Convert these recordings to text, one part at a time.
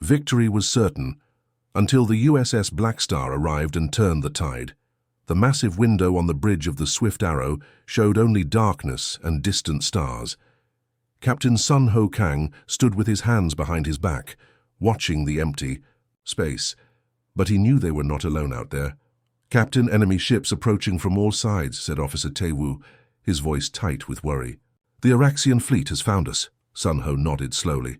Victory was certain, until the USS Blackstar arrived and turned the tide. The massive window on the bridge of the Swift Arrow showed only darkness and distant stars. Captain Sun Ho Kang stood with his hands behind his back, watching the empty space. But he knew they were not alone out there. "Captain, enemy ships approaching from all sides," said Officer Taewoo, his voice tight with worry. "The Araxian fleet has found us." Sun Ho nodded slowly.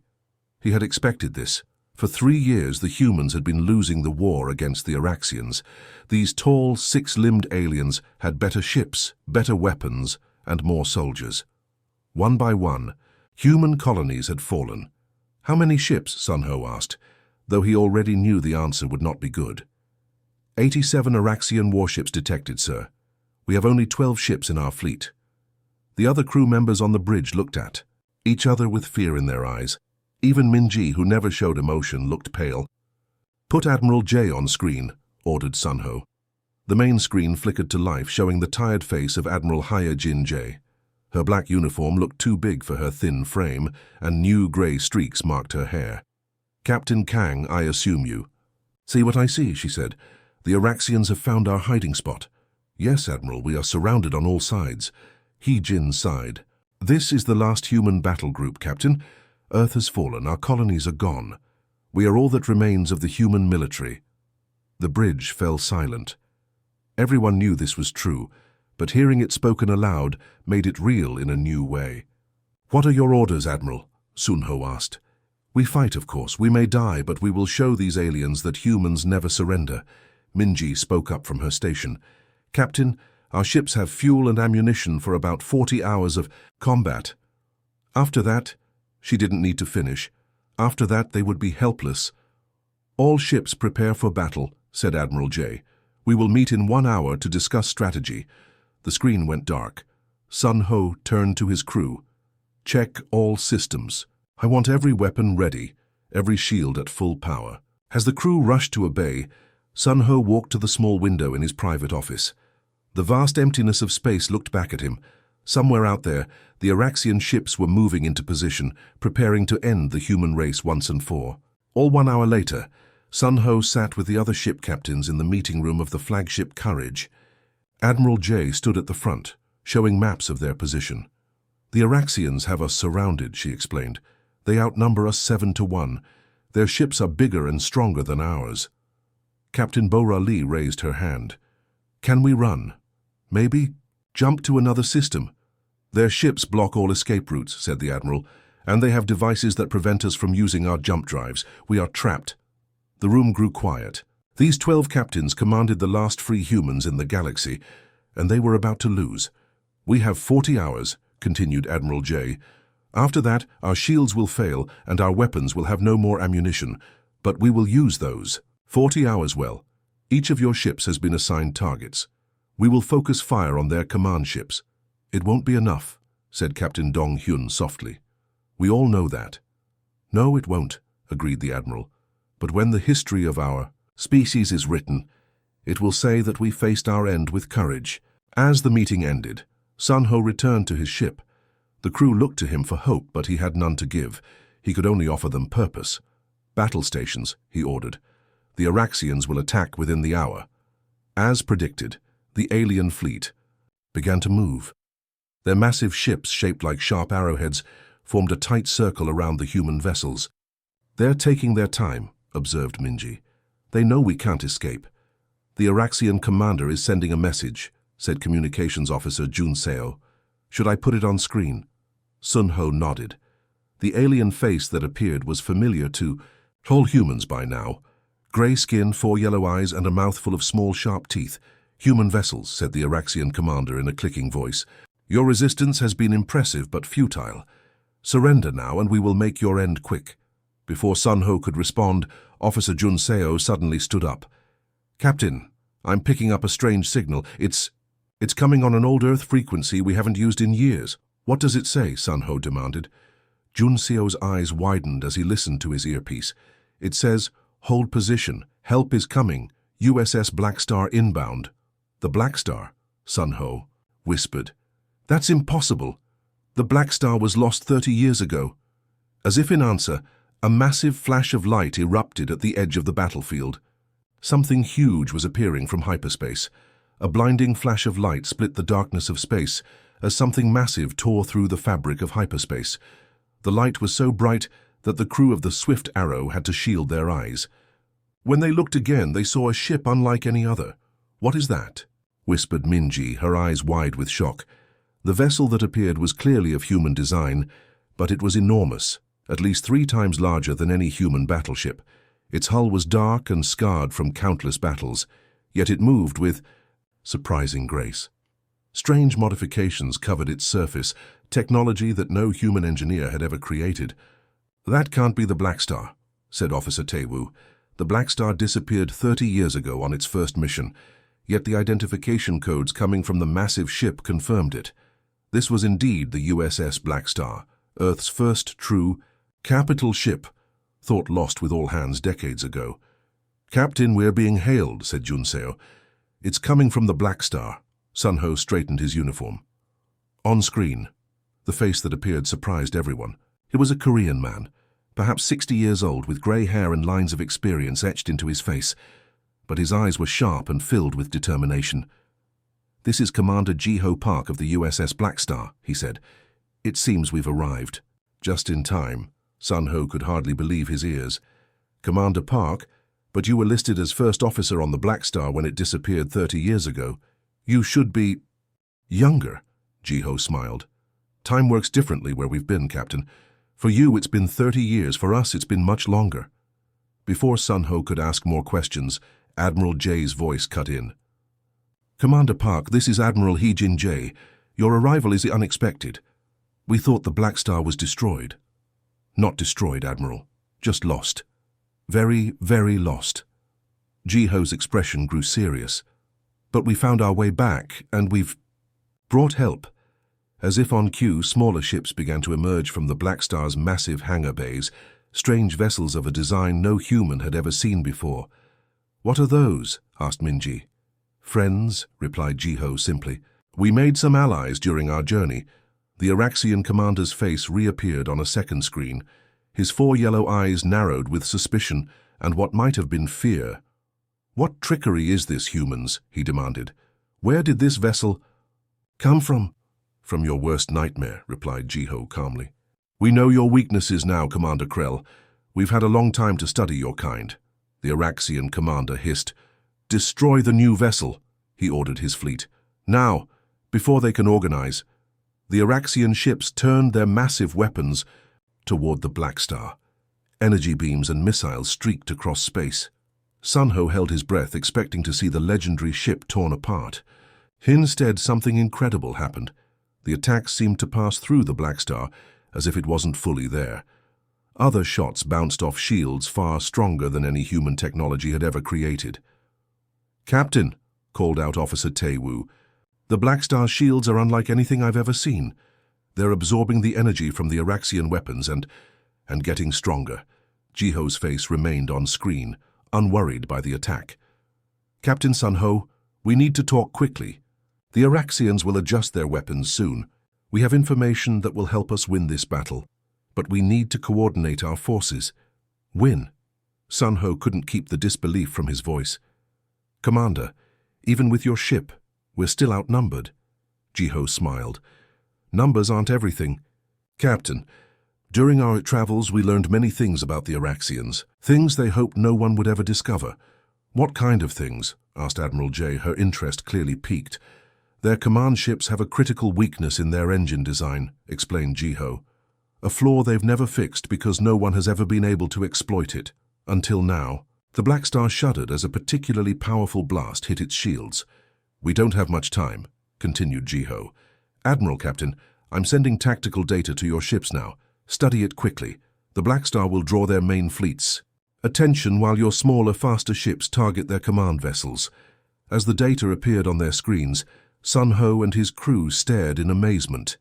He had expected this. For 3 years, the humans had been losing the war against the Araxians. These tall, six-limbed aliens had better ships, better weapons, and more soldiers. One by one, human colonies had fallen. "How many ships?" Sun Ho asked, though he already knew the answer would not be good. 87 Araxian warships detected, sir. We have only 12 ships in our fleet." The other crew members on the bridge looked at each other with fear in their eyes. Even Minji, who never showed emotion, looked pale. "Put Admiral J on screen," ordered Sun Ho. The main screen flickered to life, showing the tired face of Admiral Haya Jin J. Her black uniform looked too big for her thin frame, and new grey streaks marked her hair. "Captain Kang, I assume you." "See what I see," she said. "The Araxians have found our hiding spot." "Yes, Admiral, we are surrounded on all sides." He Jin sighed. "This is the last human battle group, Captain. Earth has fallen, our colonies are gone. We are all that remains of the human military." The bridge fell silent. Everyone knew this was true, but hearing it spoken aloud made it real in a new way. "What are your orders, Admiral?" Sun Ho asked. "We fight, of course. We may die, but we will show these aliens that humans never surrender." Minji spoke up from her station. "Captain, our ships have fuel and ammunition for about 40 hours of combat. After that," she didn't need to finish, "after that they would be helpless." "All ships prepare for battle," said Admiral J. "We will meet in 1 hour to discuss strategy." The screen went dark. Sun Ho turned to his crew. "Check all systems. I want every weapon ready, every shield at full power." As the crew rushed to obey, Sun Ho walked to the small window in his private office. The vast emptiness of space looked back at him. Somewhere out there, the Araxian ships were moving into position, preparing to end the human race once and for. All 1 hour later, Sun Ho sat with the other ship captains in the meeting room of the flagship Courage. Admiral J stood at the front, showing maps of their position. "The Araxians have us surrounded," she explained. "They outnumber us 7 to 1. Their ships are bigger and stronger than ours." Captain Bora Lee raised her hand. "Can we run? Maybe jump to another system?" "Their ships block all escape routes," said the Admiral, "and they have devices that prevent us from using our jump drives. We are trapped." The room grew quiet. These 12 captains commanded the last free humans in the galaxy, and they were about to lose. "We have 40 hours, continued Admiral J. "After that, our shields will fail and our weapons will have no more ammunition, but we will use those. 40 hours, well. Each of your ships has been assigned targets. We will focus fire on their command ships." "It won't be enough," said Captain Dong Hyun softly. "We all know that." "No, it won't," agreed the Admiral. "But when the history of our species is written, it will say that we faced our end with courage." As the meeting ended, Sun Ho returned to his ship. The crew looked to him for hope, but he had none to give. He could only offer them purpose. "Battle stations," he ordered. "The Araxians will attack within the hour." As predicted, the alien fleet began to move. Their massive ships, shaped like sharp arrowheads, formed a tight circle around the human vessels. "They're taking their time," observed Minji. "They know we can't escape." "The Araxian commander is sending a message," said Communications Officer Jun Seo. "Should I put it on screen?" Sun Ho nodded. The alien face that appeared was familiar to all humans by now. Grey skin, 4 yellow eyes, and a mouthful of small, sharp teeth. "Human vessels," said the Araxian commander in a clicking voice. "Your resistance has been impressive but futile. Surrender now and we will make your end quick." Before Sun Ho could respond, Officer Jun Seo suddenly stood up. "Captain, I'm picking up a strange signal. It's coming on an old Earth frequency we haven't used in years." "What does it say?" Sun Ho demanded. Jun Seo's eyes widened as he listened to his earpiece. "It says, 'Hold position. Help is coming. USS Blackstar inbound.'" "The Blackstar?" Sun Ho whispered. "That's impossible. The Blackstar was lost 30 years ago." As if in answer, A massive flash of light erupted at the edge of the battlefield. Something huge was appearing from hyperspace. A blinding flash of light split the darkness of space as something massive tore through the fabric of hyperspace. The light was so bright that the crew of the Swift Arrow had to shield their eyes. When they looked again, they saw a ship unlike any other. "What is that?" whispered Minji, her eyes wide with shock. The vessel that appeared was clearly of human design, but it was enormous, at least 3 times larger than any human battleship. Its hull was dark and scarred from countless battles, yet it moved with surprising grace. Strange modifications covered its surface, technology that no human engineer had ever created. "That can't be the Blackstar," said Officer Tewu. "The Blackstar disappeared 30 years ago on its first mission, yet the identification codes coming from the massive ship confirmed it. This was indeed the USS Blackstar, Earth's first true capital ship, thought lost with all hands decades ago." "Captain, we're being hailed," said Junseo. "It's coming from the Blackstar." Sunho straightened his uniform. On screen, the face that appeared surprised everyone. It was a Korean man, perhaps 60 years old, with grey hair and lines of experience etched into his face, but his eyes were sharp and filled with determination. "This is Commander Ji-ho Park of the USS Blackstar," he said. "It seems we've arrived." Just in time. Sunho could hardly believe his ears. "Commander Park, but you were listed as first officer on the Blackstar when it disappeared 30 years ago. You should be younger," Ji-ho smiled. "Time works differently where we've been, Captain. For you, it's been 30 years. For us, it's been much longer." Before Sunho could ask more questions, Admiral J's voice cut in. "Commander Park, this is Admiral Hee-jin Jae. Your arrival is unexpected. We thought the Blackstar was destroyed." "Not destroyed, Admiral. Just lost. Very, very lost." Ji-ho's expression grew serious. "But we found our way back, and we've brought help." As if on cue, smaller ships began to emerge from the Blackstar's massive hangar bays, strange vessels of a design no human had ever seen before. "What are those?" asked Minji. "Friends," replied Ji-ho simply. "We made some allies during our journey." The Araxian commander's face reappeared on a second screen. His 4 yellow eyes narrowed with suspicion and what might have been fear. "What trickery is this, humans?" he demanded. "Where did this vessel come from?" "From your worst nightmare," replied Ji-ho calmly. "We know your weaknesses now, Commander Krell. We've had a long time to study your kind." The Araxian commander hissed. "Destroy the new vessel," he ordered his fleet. "Now, before they can organize." The Araxian ships turned their massive weapons toward the Blackstar. Energy beams and missiles streaked across space. Sunho held his breath, expecting to see the legendary ship torn apart. Instead, something incredible happened. The attack seemed to pass through the Blackstar, as if it wasn't fully there. Other shots bounced off shields far stronger than any human technology had ever created. "Captain," called out Officer Tewu, "the Blackstar shields are unlike anything I've ever seen. They're absorbing the energy from the Araxian weapons and getting stronger." Ji-ho's face remained on screen, unworried by the attack. "Captain Sunho, we need to talk quickly. The Araxians will adjust their weapons soon. We have information that will help us win this battle, but we need to coordinate our forces." "Win?" Sunho couldn't keep the disbelief from his voice. "Commander, even with your ship, we're still outnumbered." Ji-ho smiled. "Numbers aren't everything. Captain, during our travels we learned many things about the Araxians, things they hoped no one would ever discover." "What kind of things?" asked Admiral J, her interest clearly piqued. "Their command ships have a critical weakness in their engine design," explained Ji-ho. "A flaw they've never fixed because no one has ever been able to exploit it. Until now." The Blackstar shuddered as a particularly powerful blast hit its shields. "We don't have much time," continued Ji-ho. "Admiral, Captain, I'm sending tactical data to your ships now. Study it quickly. The Blackstar will draw their main fleets. Attention while your smaller, faster ships target their command vessels." As the data appeared on their screens, Sunho and his crew stared in amazement.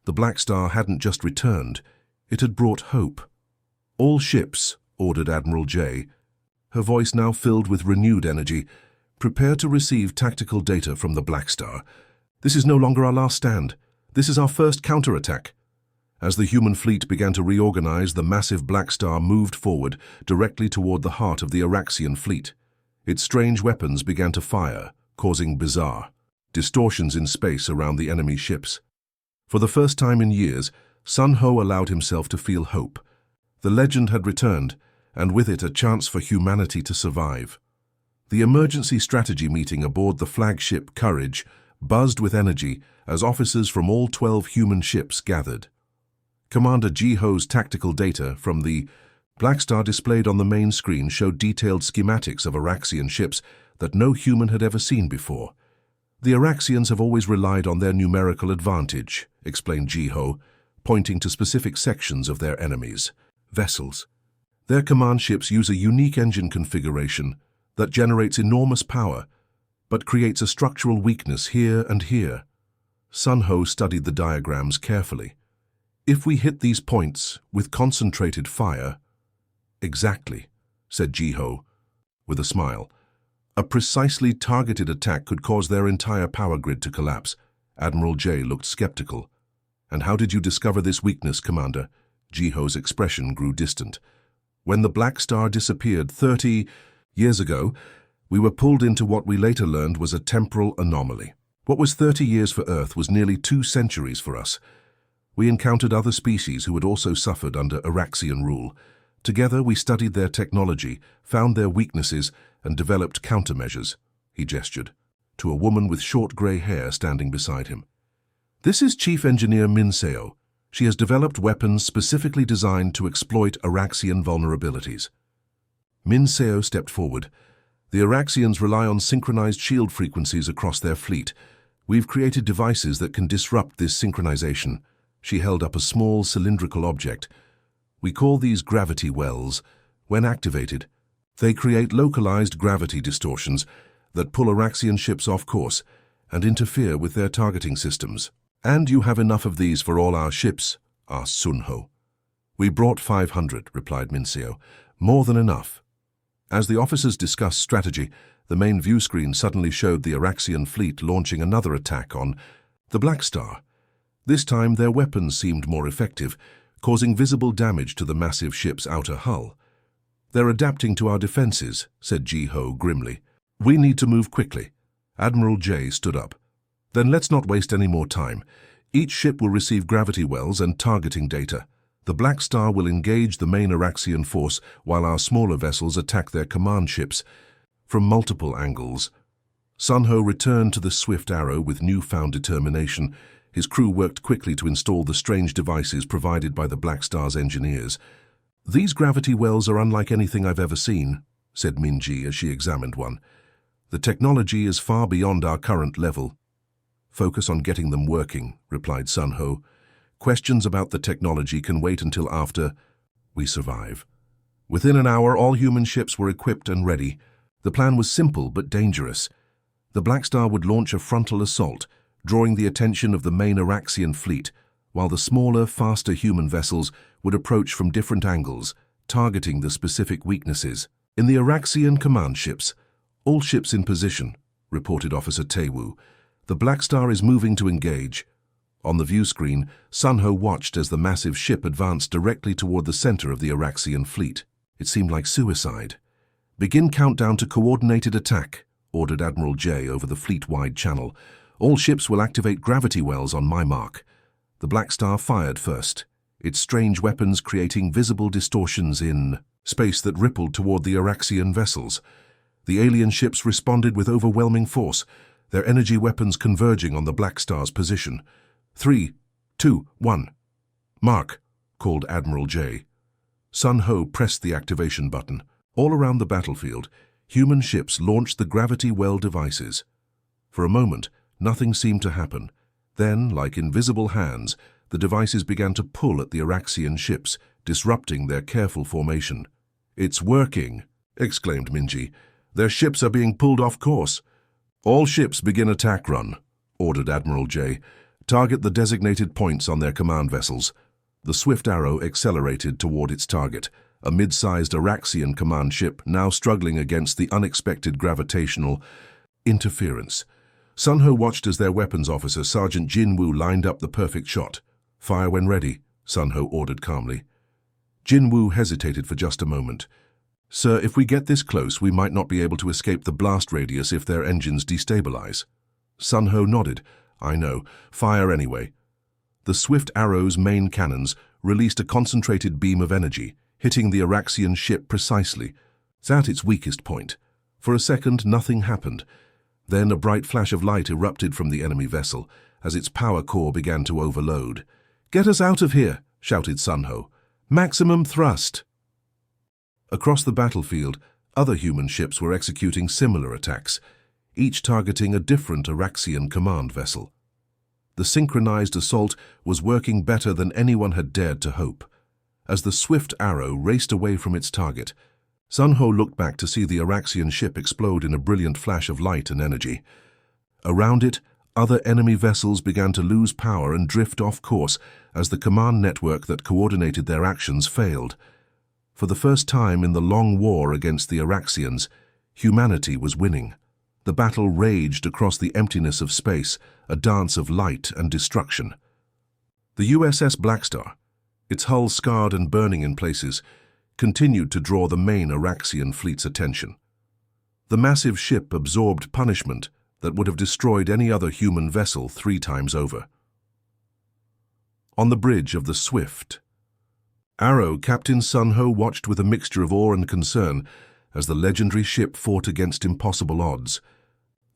The Blackstar hadn't just returned, it had brought hope. "All ships," ordered Admiral J, her voice now filled with renewed energy, "prepare to receive tactical data from the Blackstar. This is no longer our last stand. This is our first counterattack." As the human fleet began to reorganize, the massive Blackstar moved forward directly toward the heart of the Araxian fleet. Its strange weapons began to fire, causing bizarre distortions in space around the enemy ships. For the first time in years, Sun Ho allowed himself to feel hope. The legend had returned, and with it a chance for humanity to survive. The emergency strategy meeting aboard the flagship Courage buzzed with energy as officers from all 12 human ships gathered. Commander Ji-ho's tactical data from the Blackstar displayed on the main screen showed detailed schematics of Araxian ships that no human had ever seen before. The Araxians have always relied on their numerical advantage, explained Ji-ho, pointing to specific sections of their enemies' vessels. Their command ships use a unique engine configuration that generates enormous power, but creates a structural weakness here and here. Sun Ho studied the diagrams carefully. If we hit these points with concentrated fire— Exactly, said Ji-ho, with a smile. A precisely targeted attack could cause their entire power grid to collapse. Admiral J looked skeptical. And how did you discover this weakness, Commander? Ji-ho's expression grew distant. When the Blackstar disappeared 30 years ago, we were pulled into what we later learned was a temporal anomaly. What was 30 years for Earth was nearly 2 centuries for us. We encountered other species who had also suffered under Araxian rule. Together we studied their technology, found their weaknesses, and developed countermeasures, he gestured, to a woman with short grey hair standing beside him. This is Chief Engineer Min Seo. She has developed weapons specifically designed to exploit Araxian vulnerabilities. Min Seo stepped forward. The Araxians rely on synchronized shield frequencies across their fleet. We've created devices that can disrupt this synchronization. She held up a small cylindrical object. We call these gravity wells. When activated, they create localized gravity distortions that pull Araxian ships off course and interfere with their targeting systems. And you have enough of these for all our ships? Asked Sun Ho. We brought 500, replied Min Seo. More than enough. As the officers discussed strategy, the main view screen suddenly showed the Araxian fleet launching another attack on the Blackstar. This time their weapons seemed more effective, causing visible damage to the massive ship's outer hull. They're adapting to our defenses, said Ji-ho grimly. We need to move quickly. Admiral J stood up. Then let's not waste any more time. Each ship will receive gravity wells and targeting data. The Blackstar will engage the main Araxian force while our smaller vessels attack their command ships from multiple angles. Sun Ho returned to the Swift Arrow with newfound determination. His crew worked quickly to install the strange devices provided by the Blackstar's engineers. These gravity wells are unlike anything I've ever seen, said Minji as she examined one. The technology is far beyond our current level. Focus on getting them working, replied Sun Ho. Questions about the technology can wait until after we survive. Within an hour, all human ships were equipped and ready. The plan was simple but dangerous. The Blackstar would launch a frontal assault, drawing the attention of the main Araxian fleet, while the smaller, faster human vessels would approach from different angles, targeting the specific weaknesses. In the Araxian command ships, all ships in position, reported Officer Taewoo. The Blackstar is moving to engage. On the view screen, Sun Ho watched as the massive ship advanced directly toward the center of the Araxian fleet. It seemed like suicide. Begin countdown to coordinated attack, ordered Admiral J over the fleet-wide channel. All ships will activate gravity wells on my mark. The Blackstar fired first, its strange weapons creating visible distortions in space that rippled toward the Araxian vessels. The alien ships responded with overwhelming force, their energy weapons converging on the Blackstar's position. 3, 2, 1. Mark, called Admiral J. Sun Ho pressed the activation button. All around the battlefield, human ships launched the gravity well devices. For a moment, nothing seemed to happen. Then, like invisible hands, the devices began to pull at the Araxian ships, disrupting their careful formation. It's working, exclaimed Minji. Their ships are being pulled off course. All ships begin attack run, ordered Admiral J. Target the designated points on their command vessels. The Swift Arrow accelerated toward its target, a mid-sized Araxian command ship now struggling against the unexpected gravitational interference. Sun Ho watched as their weapons officer, Sergeant Jin Woo, lined up the perfect shot. Fire when ready, Sun-Ho ordered calmly. Jin-Woo hesitated for just a moment. Sir, if we get this close, we might not be able to escape the blast radius if their engines destabilize. Sun-Ho nodded. I know. Fire anyway. The Swift Arrow's main cannons released a concentrated beam of energy, hitting the Araxian ship precisely, at its weakest point. For a second, nothing happened. Then a bright flash of light erupted from the enemy vessel as its power core began to overload. "Get us out of here!" shouted Sun-Ho. "Maximum thrust!" Across the battlefield, other human ships were executing similar attacks, each targeting a different Araxian command vessel. The synchronized assault was working better than anyone had dared to hope. As the Swift Arrow raced away from its target, Sun-Ho looked back to see the Araxian ship explode in a brilliant flash of light and energy. Around it, other enemy vessels began to lose power and drift off course as the command network that coordinated their actions failed. For the first time in the long war against the Araxians, humanity was winning. The battle raged across the emptiness of space, a dance of light and destruction. The USS Blackstar, its hull scarred and burning in places, continued to draw the main Araxian fleet's attention. The massive ship absorbed punishment that would have destroyed any other human vessel 3 times over. On the bridge of the Swift Arrow, Captain Sun-Ho watched with a mixture of awe and concern as the legendary ship fought against impossible odds.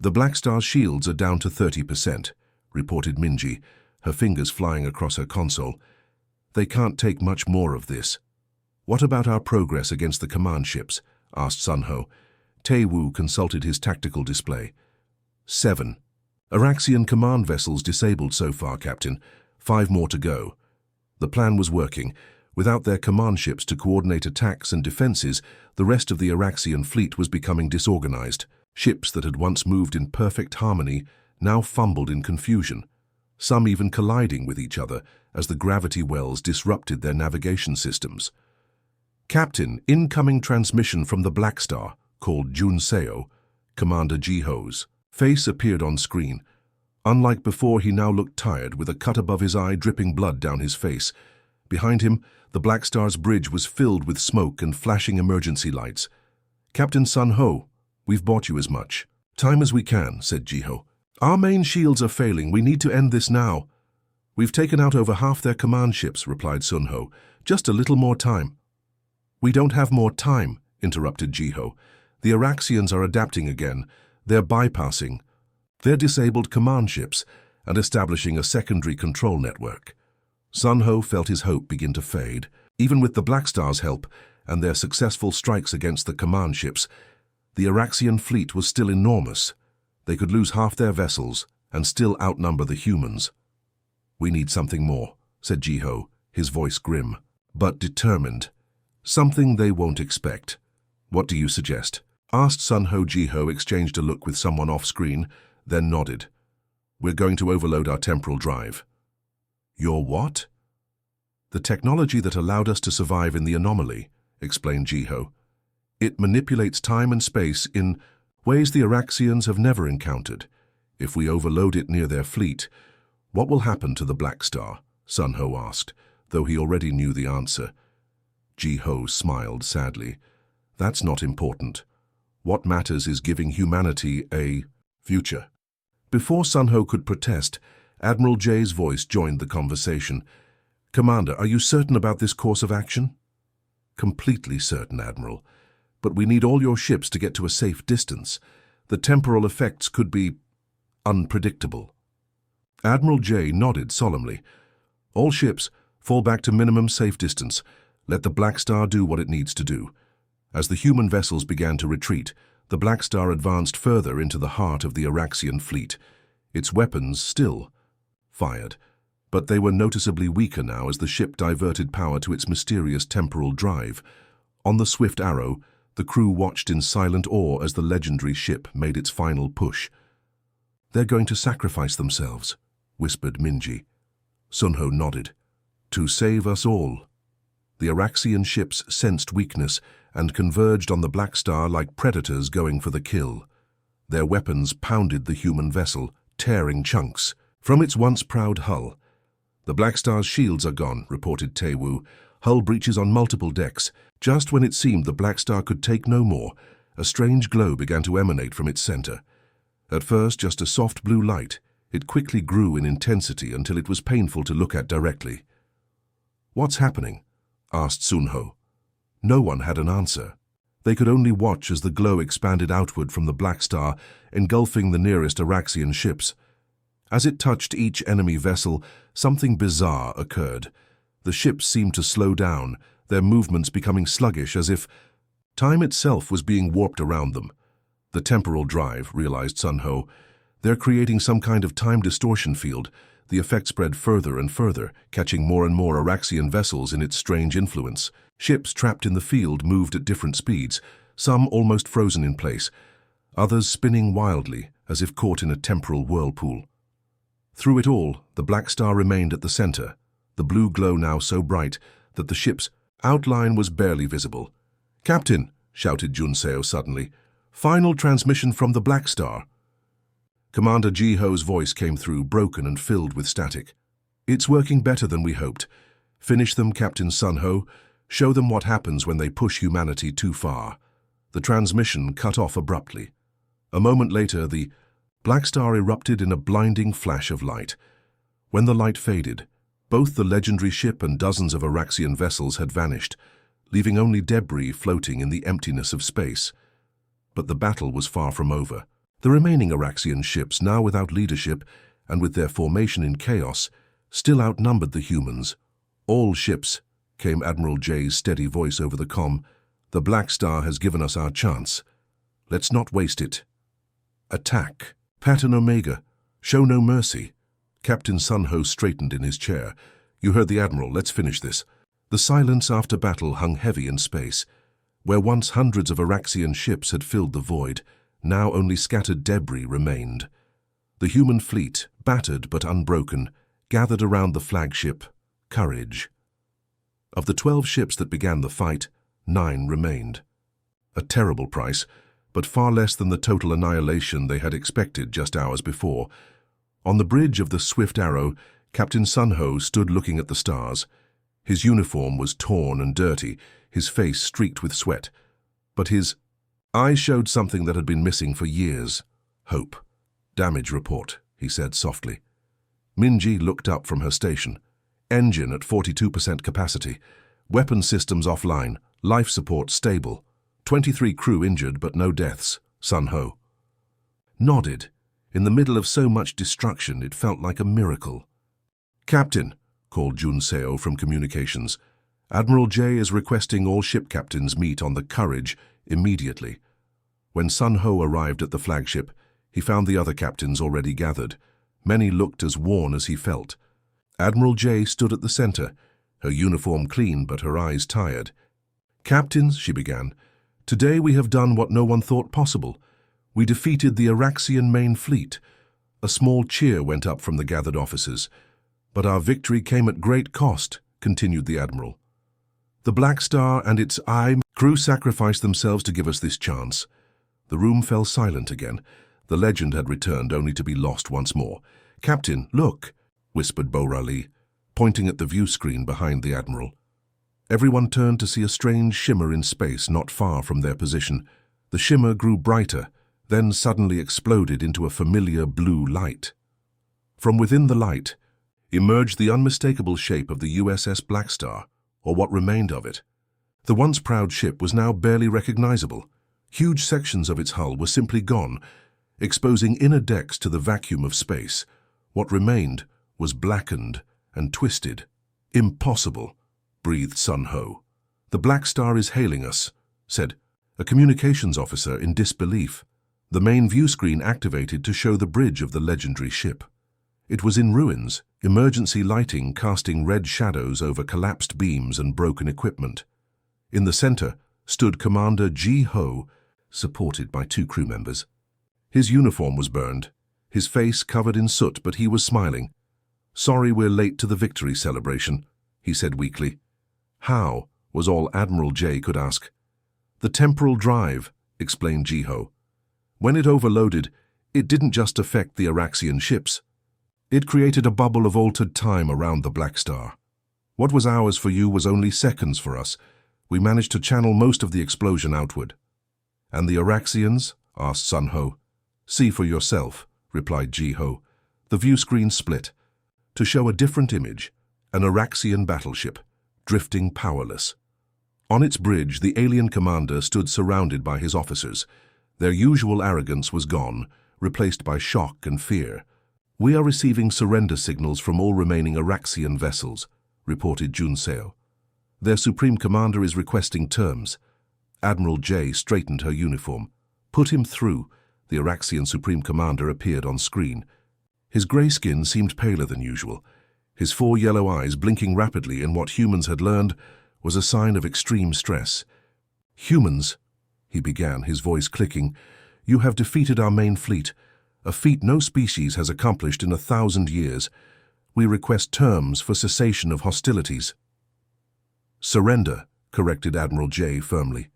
"The Blackstar's shields are down to 30%, reported Minji, her fingers flying across her console. "They can't take much more of this." "What about our progress against the command ships?" asked Sun-Ho. Tae-Woo consulted his tactical display. 7. Araxian command vessels disabled so far, Captain. 5 more to go. The plan was working. Without their command ships to coordinate attacks and defenses, the rest of the Araxian fleet was becoming disorganized. Ships that had once moved in perfect harmony now fumbled in confusion, some even colliding with each other as the gravity wells disrupted their navigation systems. "Captain, incoming transmission from the Blackstar," called Junseo, Commander Jiho's. Face appeared on screen. Unlike before, he now looked tired, with a cut above his eye dripping blood down his face. Behind him, the Blackstar's bridge was filled with smoke and flashing emergency lights. "Captain Sun-Ho, we've bought you as much time as we can," said Jiho. "Our main shields are failing. We need to end this now." "We've taken out over half their command ships," replied Sun-Ho. "Just a little more time." "We don't have more time," interrupted Jiho. "The Araxians are adapting again. They're bypassing their disabled command ships and establishing a secondary control network." Sun-Ho felt his hope begin to fade. Even with the Blackstar's help and their successful strikes against the command ships, the Araxian fleet was still enormous. They could lose half their vessels and still outnumber the humans. "We need something more," said Jiho, his voice grim, but determined. "Something they won't expect." "What do you suggest?" asked Sun-Ho. Jiho exchanged a look with someone off-screen, then nodded. "We're going to overload our temporal drive." "Your what?" "The technology that allowed us to survive in the anomaly," explained Jiho. "It manipulates time and space in ways the Araxians have never encountered. If we overload it near their fleet, what will happen to the Blackstar?" Sun-Ho asked, though he already knew the answer. Jiho smiled sadly. "That's not important. What matters is giving humanity a future." Before Sun-Ho could protest, Admiral J's voice joined the conversation. "Commander, are you certain about this course of action?" "Completely certain, Admiral. But we need all your ships to get to a safe distance. The temporal effects could be unpredictable." Admiral J nodded solemnly. "All ships, fall back to minimum safe distance. Let the Blackstar do what it needs to do." As the human vessels began to retreat, the Blackstar advanced further into the heart of the Araxian fleet. Its weapons still fired, but they were noticeably weaker now as the ship diverted power to its mysterious temporal drive. On the Swift Arrow, the crew watched in silent awe as the legendary ship made its final push. "They're going to sacrifice themselves," whispered Minji. Sun-Ho nodded. "To save us all." The Araxian ships sensed weakness and converged on the Blackstar like predators going for the kill. Their weapons pounded the human vessel, tearing chunks from its once proud hull. "The Blackstar's shields are gone," reported Taewoo. "Hull breaches on multiple decks." Just when it seemed the Blackstar could take no more, a strange glow began to emanate from its center. At first, just a soft blue light, it quickly grew in intensity until it was painful to look at directly. "What's happening?" asked Sunho. No one had an answer. They could only watch as the glow expanded outward from the Blackstar, engulfing the nearest Araxian ships. As it touched each enemy vessel, something bizarre occurred. The ships seemed to slow down, their movements becoming sluggish as if time itself was being warped around them. "The temporal drive," realized Sunho. "They're creating some kind of time distortion field." The effect spread further and further, catching more and more Araxian vessels in its strange influence. Ships trapped in the field moved at different speeds, some almost frozen in place, others spinning wildly as if caught in a temporal whirlpool. Through it all, the Blackstar remained at the center, the blue glow now so bright that the ship's outline was barely visible. "Captain," shouted Junseo suddenly, "final transmission from the Blackstar." Commander Jiho's voice came through, broken and filled with static. "It's working better than we hoped. Finish them, Captain Sunho. Show them what happens when they push humanity too far." The transmission cut off abruptly. A moment later, the Blackstar erupted in a blinding flash of light. When the light faded, both the legendary ship and dozens of Araxian vessels had vanished, leaving only debris floating in the emptiness of space. But the battle was far from over. The remaining Araxian ships, now without leadership and with their formation in chaos, still outnumbered the humans. "All ships," came Admiral J's steady voice over the comm. "The Blackstar has given us our chance. Let's not waste it. Attack. Pattern Omega. Show no mercy." Captain Sunho straightened in his chair. "You heard the Admiral. Let's finish this." The silence after battle hung heavy in space. Where once hundreds of Araxian ships had filled the void, now only scattered debris remained. The human fleet, battered but unbroken, gathered around the flagship, Courage. Of the 12 ships that began the fight, 9 remained. A terrible price, but far less than the total annihilation they had expected just hours before. On the bridge of the Swift Arrow, Captain Sunho stood looking at the stars. His uniform was torn and dirty, his face streaked with sweat, but his eyes showed something that had been missing for years: hope. "Damage report," he said softly. Minji looked up from her station. "Engine at 42% capacity. Weapon systems offline. Life support stable. 23 crew injured but no deaths." Sunho nodded. In the middle of so much destruction, it felt like a miracle. "Captain," called Junseo from communications, "Admiral J is requesting all ship captains meet on the Courage immediately." When Sunho arrived at the flagship, he found the other captains already gathered. Many looked as worn as he felt. Admiral J stood at the center, her uniform clean but her eyes tired. "Captains," she began, "today we have done what no one thought possible. We defeated the Araxian main fleet." A small cheer went up from the gathered officers. "But our victory came at great cost," continued the Admiral. "The Blackstar and its crew sacrificed themselves to give us this chance." The room fell silent again. The legend had returned only to be lost once more. "Captain, look," whispered Borali, pointing at the view screen behind the Admiral. Everyone turned to see a strange shimmer in space not far from their position. The shimmer grew brighter, then suddenly exploded into a familiar blue light. From within the light emerged the unmistakable shape of the USS Blackstar, or what remained of it. The once proud ship was now barely recognizable. Huge sections of its hull were simply gone, exposing inner decks to the vacuum of space. What remained was blackened and twisted. "Impossible," breathed Sunho. "The Blackstar is hailing us," said a communications officer in disbelief. The main view screen activated to show the bridge of the legendary ship. It was in ruins, emergency lighting casting red shadows over collapsed beams and broken equipment. In the center stood Commander Ji-ho, supported by 2 crew members. His uniform was burned, his face covered in soot, but he was smiling. "Sorry we're late to the victory celebration," he said weakly. "How?" was all Admiral J could ask. "The temporal drive," explained Ji-ho. "When it overloaded, it didn't just affect the Araxian ships. It created a bubble of altered time around the Blackstar. What was hours for you was only seconds for us. We managed to channel most of the explosion outward. And the Araxians? Asked Sun Ho. See for yourself, replied Ji Ho. The view screen split to show a different image, an Araxian battleship, drifting powerless. On its bridge, the alien commander stood surrounded by his officers. Their usual arrogance was gone, replaced by shock and fear. We are receiving surrender signals from all remaining Araxian vessels, reported Junseo. Their supreme commander is requesting terms. Admiral J straightened her uniform. Put him through. The Araxian supreme commander appeared on screen. His grey skin seemed paler than usual. His 4 yellow eyes blinking rapidly in what humans had learned was a sign of extreme stress. Humans, he began, his voice clicking, you have defeated our main fleet, a feat no species has accomplished in 1,000 years. We request terms for cessation of hostilities. Surrender, corrected Admiral J firmly.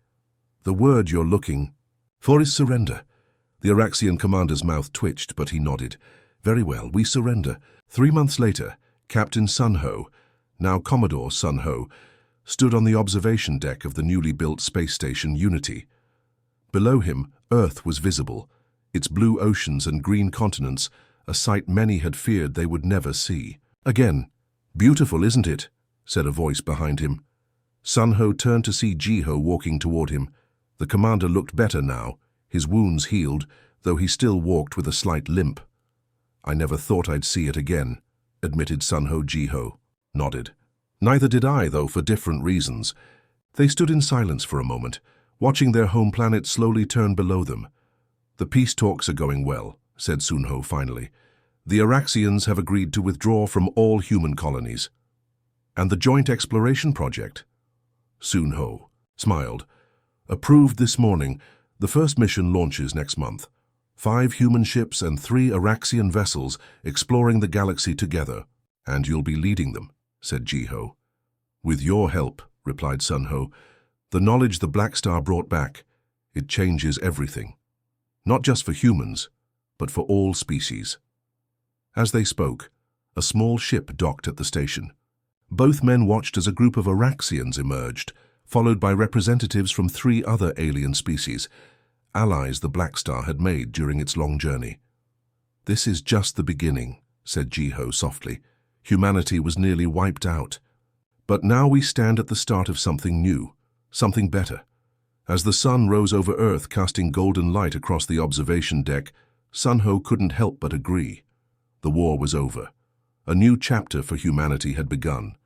The word you're looking for is surrender. The Araxian commander's mouth twitched, but he nodded. Very well, we surrender. 3 months later, Captain Sun Ho, now Commodore Sun Ho, stood on the observation deck of the newly built space station Unity. Below him, Earth was visible, its blue oceans and green continents, a sight many had feared they would never see. Again, beautiful, isn't it? Said a voice behind him. Sun Ho turned to see Ji Ho walking toward him. The commander looked better now, his wounds healed, though he still walked with a slight limp. I never thought I'd see it again, admitted Sun Ho. Ji Ho nodded. Neither did I, though, for different reasons. They stood in silence for a moment, watching their home planet slowly turn below them. The peace talks are going well, said Sun Ho finally. The Araxians have agreed to withdraw from all human colonies. And the joint exploration project? Sun Ho smiled. Approved this morning. The first mission launches next month. 5 human ships and 3 Araxian vessels exploring the galaxy together. And you'll be leading them, said Ji Ho. With your help, replied Sun Ho. The knowledge the Blackstar brought back, it changes everything. Not just for humans, but for all species. As they spoke, a small ship docked at the station. Both men watched as a group of Araxians emerged, followed by representatives from 3 other alien species, allies the Blackstar had made during its long journey. This is just the beginning, said Ji Ho softly. Humanity was nearly wiped out. But now we stand at the start of something new, something better. As the sun rose over Earth, casting golden light across the observation deck, Sun Ho couldn't help but agree. The war was over. A new chapter for humanity had begun.